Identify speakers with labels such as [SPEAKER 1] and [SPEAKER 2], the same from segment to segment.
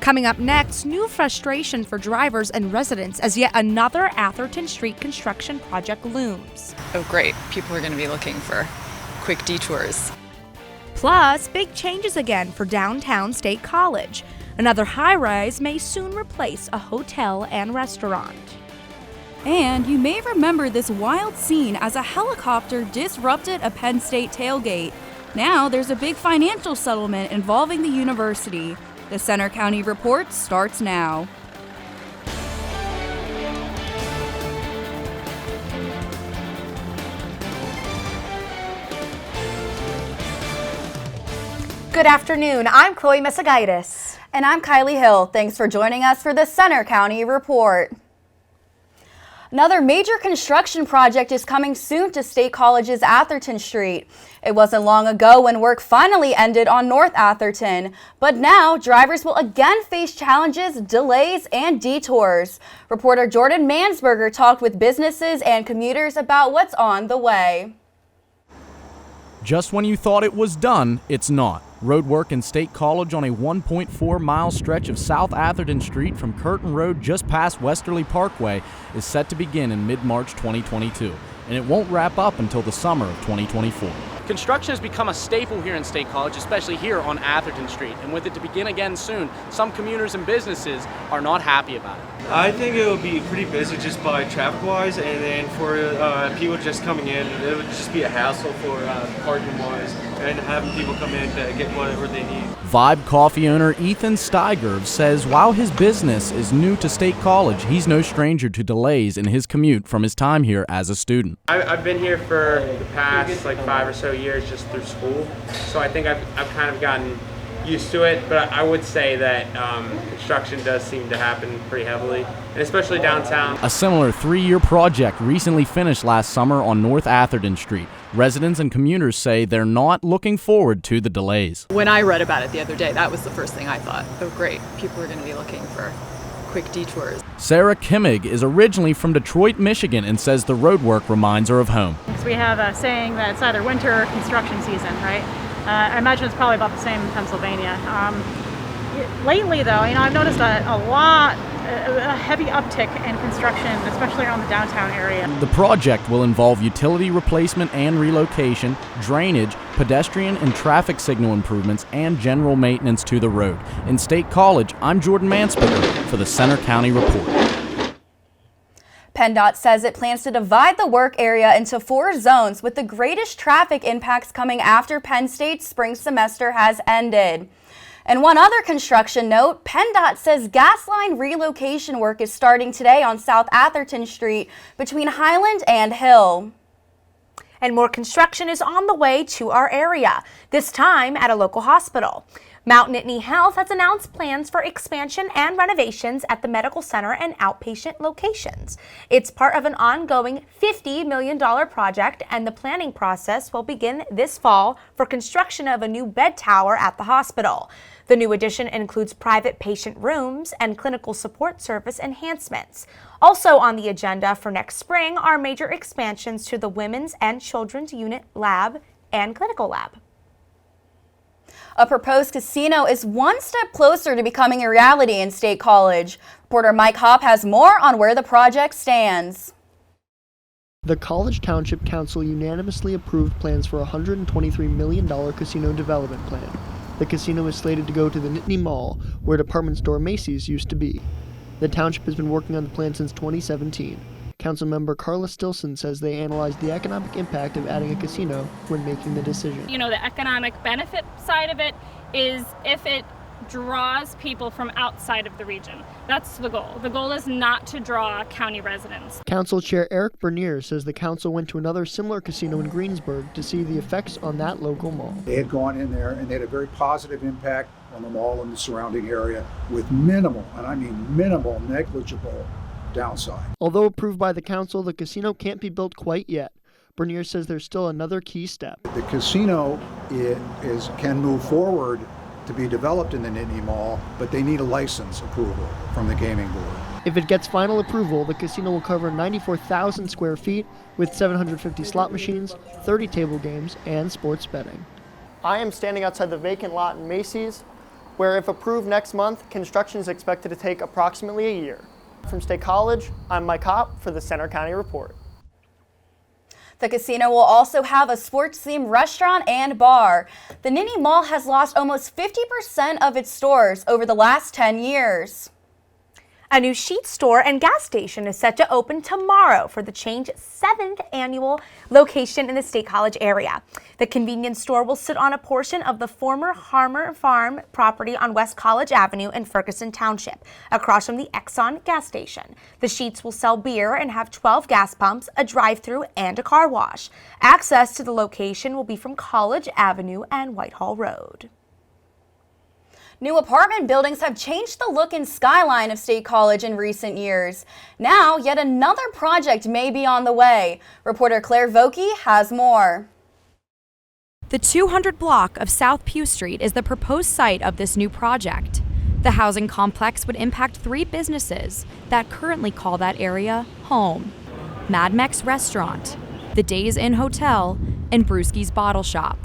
[SPEAKER 1] Coming up next, new frustration for drivers and residents as yet another Atherton Street construction project looms.
[SPEAKER 2] Oh great, people are going to be looking for quick detours.
[SPEAKER 1] Plus, big changes again for downtown State College. Another high-rise may soon replace a hotel and restaurant.
[SPEAKER 3] And you may remember this wild scene as a helicopter disrupted a Penn State tailgate. Now there's a big financial settlement involving the university. The Center County Report starts now.
[SPEAKER 4] Good afternoon. I'm Chloe Mesagaitis.
[SPEAKER 5] And I'm Kylie Hill. Thanks for joining us for the Center County Report. Another major construction project is coming soon to State College's Atherton Street. It wasn't long ago when work finally ended on North Atherton, but now drivers will again face challenges, delays, and detours. Reporter Jordan Mansberger talked with businesses and commuters about what's on the way.
[SPEAKER 6] Just when you thought it was done, it's not. Road work in State College on a 1.4-mile stretch of South Atherton Street from Curtin Road just past Westerly Parkway is set to begin in mid-March 2022, and it won't wrap up until the summer of 2024.
[SPEAKER 7] Construction has become a staple here in State College, especially here on Atherton Street, and with it to begin again soon, some commuters and businesses are not happy about it.
[SPEAKER 8] I think it will be pretty busy just by traffic-wise, and then for people just coming in, it would just be a hassle for parking-wise and having people come in to get whatever they need.
[SPEAKER 6] Vibe Coffee owner Ethan Steiger says while his business is new to State College, he's no stranger to delays in his commute from his time here as a student.
[SPEAKER 9] I've been here for the past 5 or so years just through school, so I think I've kind of gotten used to it, but I would say that construction does seem to happen pretty heavily, and especially downtown.
[SPEAKER 6] A similar 3-year project recently finished last summer on North Atherton Street. Residents and commuters say they're not looking forward to the delays.
[SPEAKER 2] When I read about it the other day, that was the first thing I thought. Oh great, people are going to be looking for quick detours.
[SPEAKER 6] Sarah Kimmig is originally from Detroit, Michigan, and says the roadwork reminds her of home.
[SPEAKER 10] We have a saying that it's either winter or construction season, right? I imagine it's probably about the same in Pennsylvania. Lately, though, I've noticed a heavy uptick in construction, especially around the downtown area.
[SPEAKER 6] The project will involve utility replacement and relocation, drainage, pedestrian and traffic signal improvements, and general maintenance to the road. In State College, I'm Jordan Mansberger for the Center County Report.
[SPEAKER 5] PennDOT says it plans to divide the work area into 4 zones, with the greatest traffic impacts coming after Penn State's spring semester has ended. And one other construction note, PennDOT says gas line relocation work is starting today on South Atherton Street between Highland and Hill.
[SPEAKER 4] And more construction is on the way to our area, this time at a local hospital. Mount Nittany Health has announced plans for expansion and renovations at the medical center and outpatient locations. It's part of an ongoing $50 million project, and the planning process will begin this fall for construction of a new bed tower at the hospital. The new addition includes private patient rooms and clinical support service enhancements. Also on the agenda for next spring are major expansions to the Women's and Children's Unit Lab and Clinical Lab.
[SPEAKER 5] A proposed casino is one step closer to becoming a reality in State College. Reporter Mike Hopp has more on where the project stands.
[SPEAKER 11] The College Township Council unanimously approved plans for a $123 million casino development plan. The casino is slated to go to the Nittany Mall, where department store Macy's used to be. The township has been working on the plan since 2017. Councilmember Carla Stilson says they analyzed the economic impact of adding a casino when making the decision.
[SPEAKER 10] The economic benefit side of it is if it draws people from outside of the region. That's the goal. The goal is not to draw county residents.
[SPEAKER 11] Council Chair Eric Bernier says the council went to another similar casino in Greensburg to see the effects on that local mall.
[SPEAKER 12] They had gone in there and they had a very positive impact on the mall and the surrounding area with minimal, and I mean minimal, negligible downside.
[SPEAKER 11] Although approved by the council, the casino can't be built quite yet. Bernier says there's still another key step.
[SPEAKER 12] The casino can move forward to be developed in the Nittany Mall, but they need a license approval from the gaming board.
[SPEAKER 11] If it gets final approval, the casino will cover 94,000 square feet with 750 slot machines, 30 table games, and sports betting. I am standing outside the vacant lot in Macy's, where if approved next month, construction is expected to take approximately a year. From State College, I'm Mike Hopp for the Center County Report.
[SPEAKER 5] The casino will also have a sports-themed restaurant and bar. The Nittany Mall has lost almost 50% of its stores over the last 10 years.
[SPEAKER 4] A new Sheetz store and gas station is set to open tomorrow for the chain's 7th annual location in the State College area. The convenience store will sit on a portion of the former Harmer Farm property on West College Avenue in Ferguson Township, across from the Exxon gas station. The Sheetz will sell beer and have 12 gas pumps, a drive-thru, and a car wash. Access to the location will be from College Avenue and Whitehall Road.
[SPEAKER 5] New apartment buildings have changed the look and skyline of State College in recent years. Now, yet another project may be on the way. Reporter Claire Vokey has more.
[SPEAKER 1] The 200 block of South Pew Street is the proposed site of this new project. The housing complex would impact 3 businesses that currently call that area home: Mad Mex Restaurant, the Days Inn Hotel, and Brewski's Bottle Shop.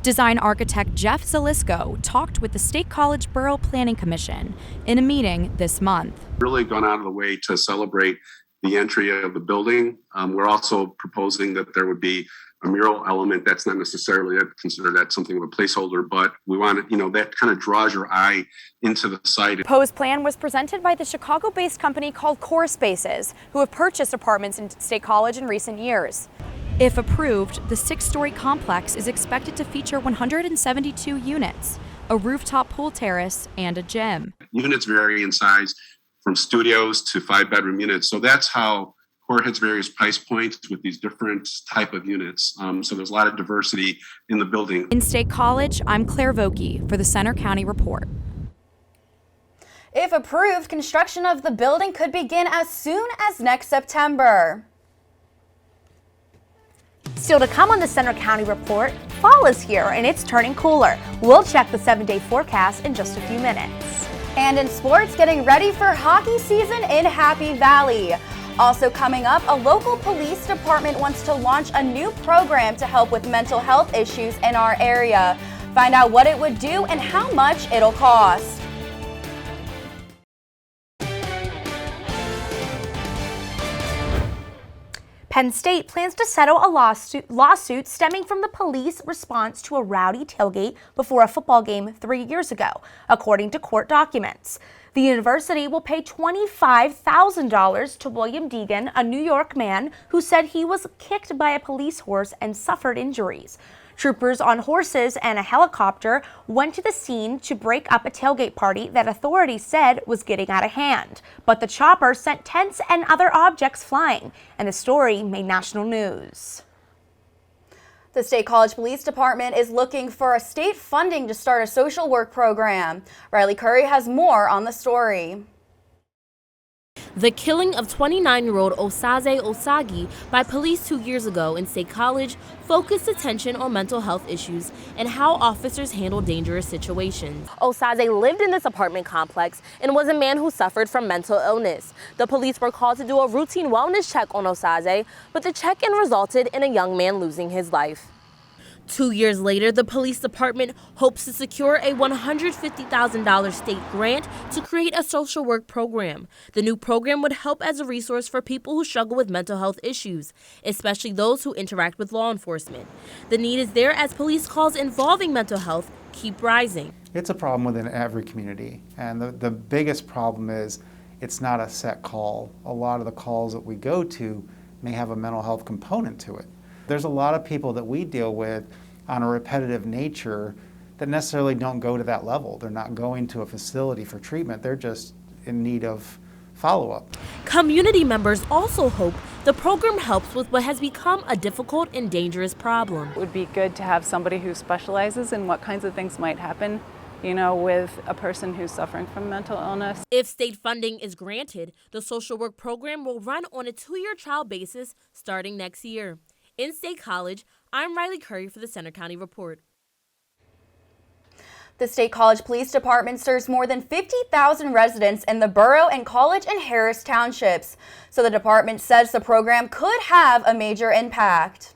[SPEAKER 1] Design architect Jeff Zalisco talked with the State College Borough Planning Commission in a meeting this month.
[SPEAKER 13] Really gone out of the way to celebrate the entry of the building. We're also proposing that there would be a mural element. That's not necessarily considered that something of a placeholder, but we want to, that kind of draws your eye into the site.
[SPEAKER 1] The proposed plan was presented by the Chicago-based company called Core Spaces, who have purchased apartments in State College in recent years. If approved, the 6-story complex is expected to feature 172 units, a rooftop pool terrace, and a gym.
[SPEAKER 13] Units vary in size from studios to 5-bedroom units. So that's how Core hits various price points with these different type of units. So there's a lot of diversity in the building.
[SPEAKER 1] In State College, I'm Claire Vokey for the Center County Report.
[SPEAKER 5] If approved, construction of the building could begin as soon as next September.
[SPEAKER 4] Still to come on the Center County Report, fall is here and it's turning cooler. We'll check the 7-day forecast in just a few minutes.
[SPEAKER 5] And in sports, getting ready for hockey season in Happy Valley. Also coming up, a local police department wants to launch a new program to help with mental health issues in our area. Find out what it would do and how much it'll cost.
[SPEAKER 4] Penn State plans to settle a lawsuit stemming from the police response to a rowdy tailgate before a football game 3 years ago, according to court documents. The university will pay $25,000 to William Deegan, a New York man who said he was kicked by a police horse and suffered injuries. Troopers on horses and a helicopter went to the scene to break up a tailgate party that authorities said was getting out of hand. But the chopper sent tents and other objects flying, and the story made national news.
[SPEAKER 5] The State College Police Department is looking for a state funding to start a social work program. Riley Curry has more on the story.
[SPEAKER 14] The killing of 29-year-old Osaze Osagi by police 2 years ago in State College focused attention on mental health issues and how officers handle dangerous situations.
[SPEAKER 15] Osaze lived in this apartment complex and was a man who suffered from mental illness. The police were called to do a routine wellness check on Osaze, but the check-in resulted in a young man losing his life.
[SPEAKER 14] 2 years later, the police department hopes to secure a $150,000 state grant to create a social work program. The new program would help as a resource for people who struggle with mental health issues, especially those who interact with law enforcement. The need is there as police calls involving mental health keep rising.
[SPEAKER 16] It's a problem within every community, and the biggest problem is it's not a set call. A lot of the calls that we go to may have a mental health component to it. There's a lot of people that we deal with on a repetitive nature that necessarily don't go to that level. They're not going to a facility for treatment. They're just in need of follow-up.
[SPEAKER 14] Community members also hope the program helps with what has become a difficult and dangerous problem.
[SPEAKER 2] It would be good to have somebody who specializes in what kinds of things might happen, with a person who's suffering from mental illness.
[SPEAKER 14] If state funding is granted, the social work program will run on a 2-year trial basis starting next year. In State College, I'm Riley Curry for the Center County Report.
[SPEAKER 5] The State College Police Department serves more than 50,000 residents in the Borough and College and Harris Townships, so the department says the program could have a major impact.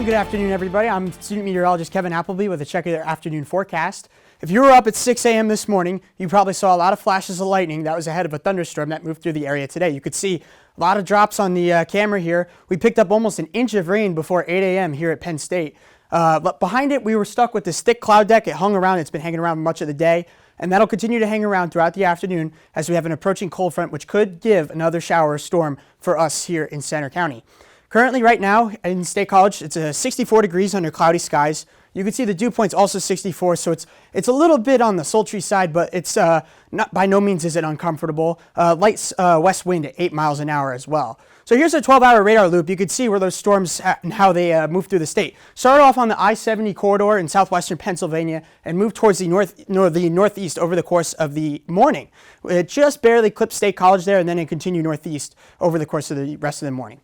[SPEAKER 17] Good afternoon, everybody. I'm student meteorologist Kevin Appleby with a check of their afternoon forecast. If you were up at 6 a.m. this morning, you probably saw a lot of flashes of lightning. That was ahead of a thunderstorm that moved through the area today. You could see a lot of drops on the camera here. We picked up almost an inch of rain before 8 a.m. here at Penn State. But behind it, we were stuck with this thick cloud deck. It hung around. It's been hanging around much of the day. And that'll continue to hang around throughout the afternoon as we have an approaching cold front, which could give another shower or storm for us here in Center County. Currently, right now in State College, it's 64 degrees under cloudy skies. You can see the dew point's also 64, so it's a little bit on the sultry side, but it's not by no means is it uncomfortable. Light west wind at 8 miles an hour as well. So here's a 12-hour radar loop. You can see where those storms and how they move through the state. Started off on the I-70 corridor in southwestern Pennsylvania and moved towards the northeast over the course of the morning. It just barely clipped State College there, and then it continued northeast over the course of the rest of the morning.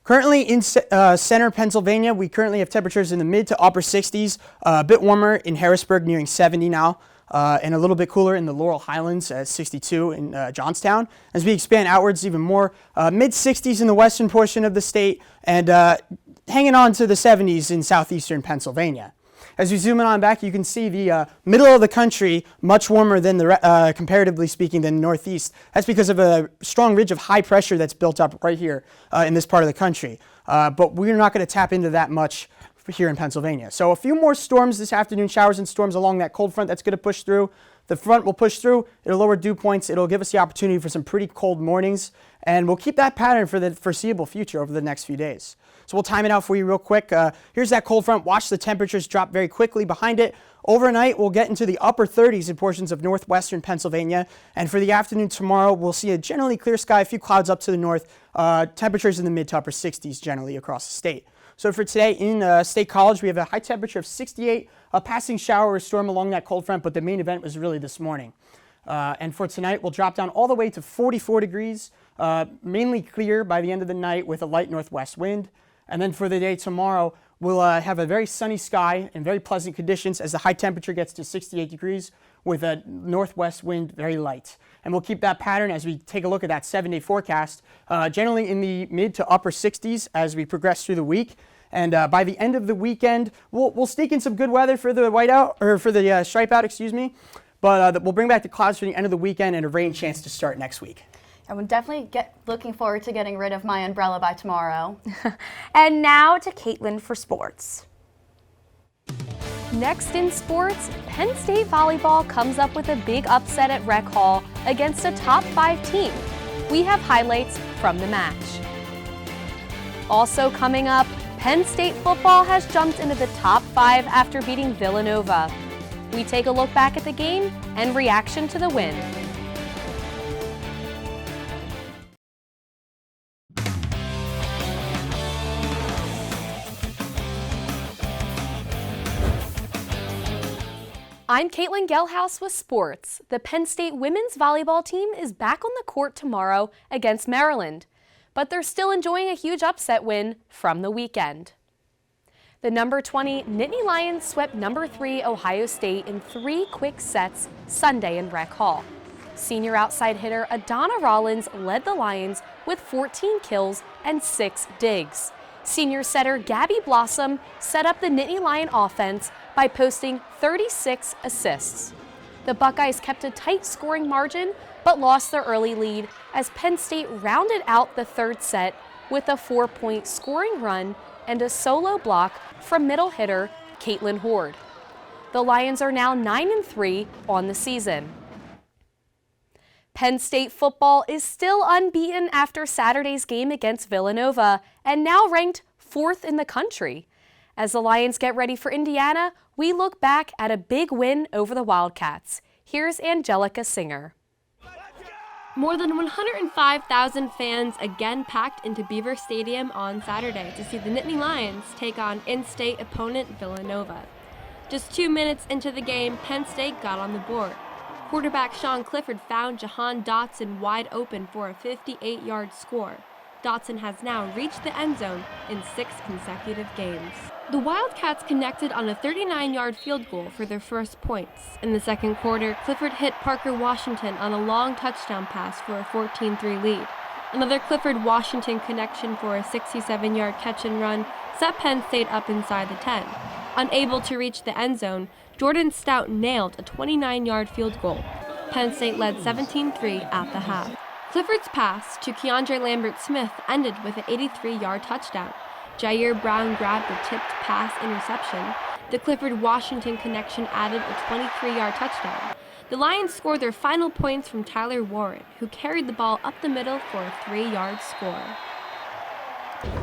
[SPEAKER 17] Currently in center Pennsylvania, we currently have temperatures in the mid to upper 60s, a bit warmer in Harrisburg, nearing 70 now, and a little bit cooler in the Laurel Highlands at 62 in Johnstown. As we expand outwards even more, mid 60s in the western portion of the state, and hanging on to the 70s in southeastern Pennsylvania. As we zoom in on back, you can see the middle of the country much warmer than the comparatively speaking than the northeast. That's because of a strong ridge of high pressure that's built up right here in this part of the country. But we're not going to tap into that much here in Pennsylvania. So a few more storms this afternoon, showers and storms along that cold front that's going to push through. The front will push through, it'll lower dew points, it'll give us the opportunity for some pretty cold mornings, and we'll keep that pattern for the foreseeable future over the next few days. So we'll time it out for you real quick. Here's that cold front. Watch the temperatures drop very quickly behind it. Overnight, we'll get into the upper 30s in portions of northwestern Pennsylvania, and for the afternoon tomorrow, we'll see a generally clear sky, a few clouds up to the north, temperatures in the mid to upper 60s generally across the state. So for today in State College, we have a high temperature of 68, a passing shower or storm along that cold front, but the main event was really this morning. And for tonight, we'll drop down all the way to 44 degrees, mainly clear by the end of the night with a light northwest wind. And then for the day tomorrow, we'll have a very sunny sky and very pleasant conditions as the high temperature gets to 68 degrees with a northwest wind very light. And we'll keep that pattern as we take a look at that 7-day forecast, generally in the mid to upper 60s as we progress through the week. And by the end of the weekend, we'll sneak in some good weather for the whiteout, or for the stripe out, excuse me. But we'll bring back the clouds for the end of the weekend and a rain chance to start next week.
[SPEAKER 5] I would definitely looking forward to getting rid of my umbrella by tomorrow.
[SPEAKER 4] And now to Caitlin for sports.
[SPEAKER 1] Next in sports, Penn State volleyball comes up with a big upset at Rec Hall against a top 5 team. We have highlights from the match. Also coming up, Penn State football has jumped into the top 5 after beating Villanova. We take a look back at the game and reaction to the win. I'm Caitlin Gelhaus with sports. The Penn State women's volleyball team is back on the court tomorrow against Maryland, but they're still enjoying a huge upset win from the weekend. The number 20 Nittany Lions swept number 3 Ohio State in 3 quick sets Sunday in Rec Hall. Senior outside hitter Adana Rollins led the Lions with 14 kills and 6 digs. Senior setter Gabby Blossom set up the Nittany Lion offense by posting 36 assists. The Buckeyes kept a tight scoring margin but lost their early lead as Penn State rounded out the third set with a 4-point scoring run and a solo block from middle hitter Caitlin Horde. The Lions are now 9-3 on the season. Penn State football is still unbeaten after Saturday's game against Villanova and now ranked 4th in the country. As the Lions get ready for Indiana, we look back at a big win over the Wildcats. Here's Angelica Singer.
[SPEAKER 18] More than 105,000 fans again packed into Beaver Stadium on Saturday to see the Nittany Lions take on in-state opponent Villanova. Just 2 minutes into the game, Penn State got on the board. Quarterback Sean Clifford found Jahan Dotson wide open for a 58-yard score. Dotson has now reached the end zone in 6 consecutive games. The Wildcats connected on a 39-yard field goal for their first points. In the second quarter, Clifford hit Parker Washington on a long touchdown pass for a 14-3 lead. Another Clifford-Washington connection for a 67-yard catch and run set Penn State up inside the 10. Unable to reach the end zone, Jordan Stout nailed a 29-yard field goal. Penn State led 17-3 at the half. Clifford's pass to Keandre Lambert-Smith ended with an 83-yard touchdown. Jair Brown grabbed the tipped pass interception. The Clifford-Washington connection added a 23-yard touchdown. The Lions scored their final points from Tyler Warren, who carried the ball up the middle for a 3-yard score.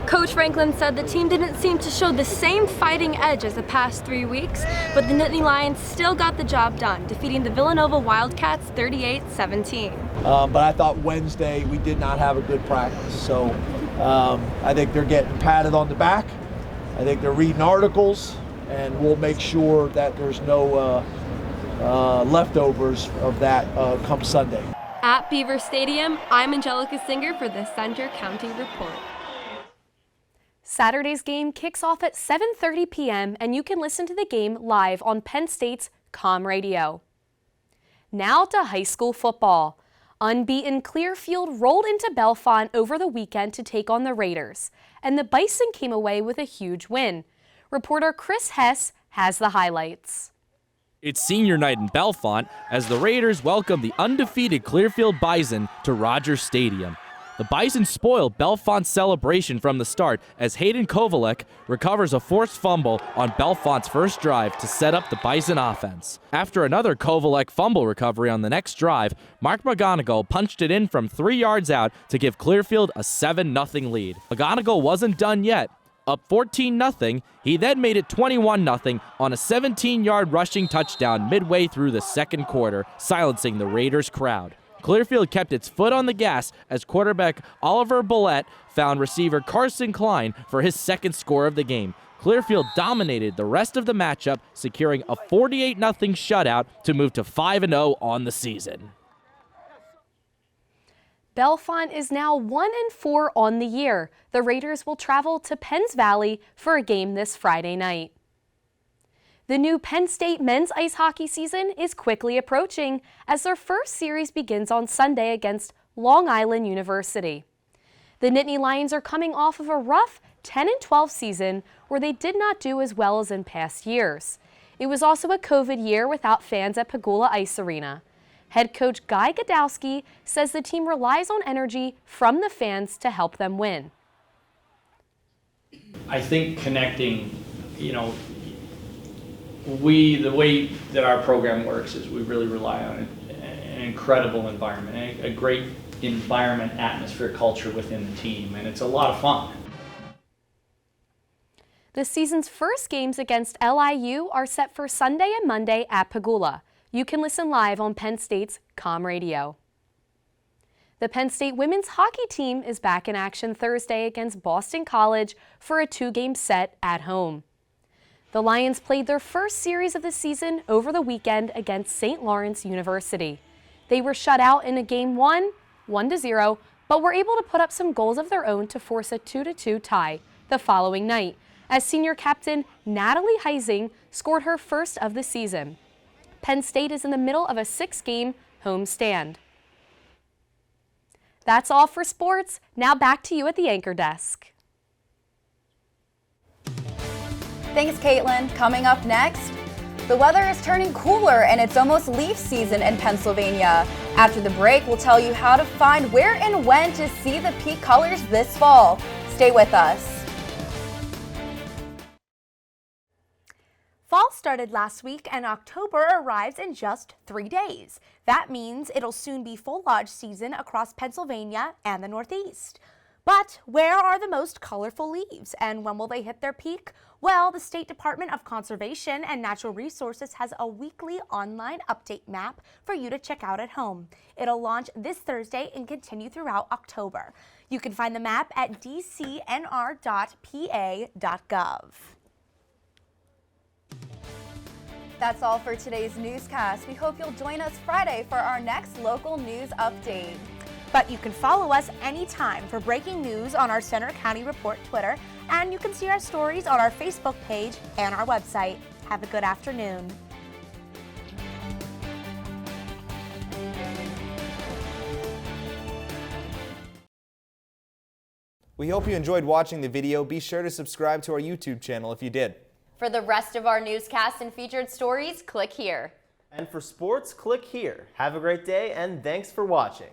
[SPEAKER 18] Coach Franklin said the team didn't seem to show the same fighting edge as the past 3 weeks, but the Nittany Lions still got the job done, defeating the Villanova Wildcats 38-17.
[SPEAKER 19] But I thought Wednesday we did not have a good practice, so I think they're getting patted on the back. I think they're reading articles, and we'll make sure that there's no leftovers of that come Sunday.
[SPEAKER 18] At Beaver Stadium, I'm Angelica Singer for the Center County Report.
[SPEAKER 4] Saturday's game kicks off at 7:30 p.m. and you can listen to the game live on Penn State's Com Radio. Now to high school football. Unbeaten Clearfield rolled into Bellefonte over the weekend to take on the Raiders, and the Bison came away with a huge win. Reporter Chris Hess has the highlights.
[SPEAKER 20] It's senior night in Bellefonte as the Raiders welcome the undefeated Clearfield Bison to Rogers Stadium. The Bison spoiled Bellefonte's celebration from the start as Hayden Kovalek recovers a forced fumble on Bellefonte's first drive to set up the Bison offense. After another Kovalek fumble recovery on the next drive, Mark McGonigal punched it in from 3 yards out to give Clearfield a 7-0 lead. McGonigal wasn't done yet. Up 14-0, he then made it 21-0 on a 17-yard rushing touchdown midway through the second quarter, silencing the Raiders crowd. Clearfield kept its foot on the gas as quarterback Oliver Bollett found receiver Carson Klein for his second score of the game. Clearfield dominated the rest of the matchup, securing a 48-0 shutout to move to 5-0 on the season.
[SPEAKER 4] Bellefonte is now 1-4 on the year. The Raiders will travel to Penns Valley for a game this Friday night. The new Penn State men's ice hockey season is quickly approaching as their first series begins on Sunday against Long Island University. The Nittany Lions are coming off of a rough 10-12 season where they did not do as well as in past years. It was also a COVID year without fans at Pagula Ice Arena. Head coach Guy Godowski says the team relies on energy from the fans to help them win.
[SPEAKER 21] I think connecting, the way that our program works is we really rely on an incredible environment, a great environment, atmosphere, culture within the team, and it's a lot of fun.
[SPEAKER 4] The season's first games against LIU are set for Sunday and Monday at Pagula. You can listen live on Penn State's Com Radio. The Penn State women's hockey team is back in action Thursday against Boston College for a 2-game set at home. The Lions played their first series of the season over the weekend against St. Lawrence University. They were shut out in a game 1-0, but were able to put up some goals of their own to force a 2-2 tie the following night, as senior captain Natalie Heising scored her first of the season. Penn State is in the middle of a 6-game homestand. That's all for sports. Now back to you at the anchor desk.
[SPEAKER 5] Thanks, Caitlin. Coming up next, the weather is turning cooler and it's almost leaf season in Pennsylvania. After the break, we'll tell you how to find where and when to see the peak colors this fall. Stay with us.
[SPEAKER 4] Fall started last week and October arrives in just 3 days. That means it'll soon be foliage season across Pennsylvania and the Northeast. But where are the most colorful leaves and when will they hit their peak? Well, the State Department of Conservation and Natural Resources has a weekly online update map for you to check out at home. It'll launch this Thursday and continue throughout October. You can find the map at dcnr.pa.gov.
[SPEAKER 5] That's all for today's newscast. We hope you'll join us Friday for our next local news update.
[SPEAKER 4] But you can follow us anytime for breaking news on our Center County Report Twitter, and you can see our stories on our Facebook page and our website. Have a good afternoon.
[SPEAKER 3] We hope you enjoyed watching the video. Be sure to subscribe to our YouTube channel if you did.
[SPEAKER 22] For the rest of our newscasts and featured stories, click here.
[SPEAKER 23] And for sports, click here. Have a great day, and thanks for watching.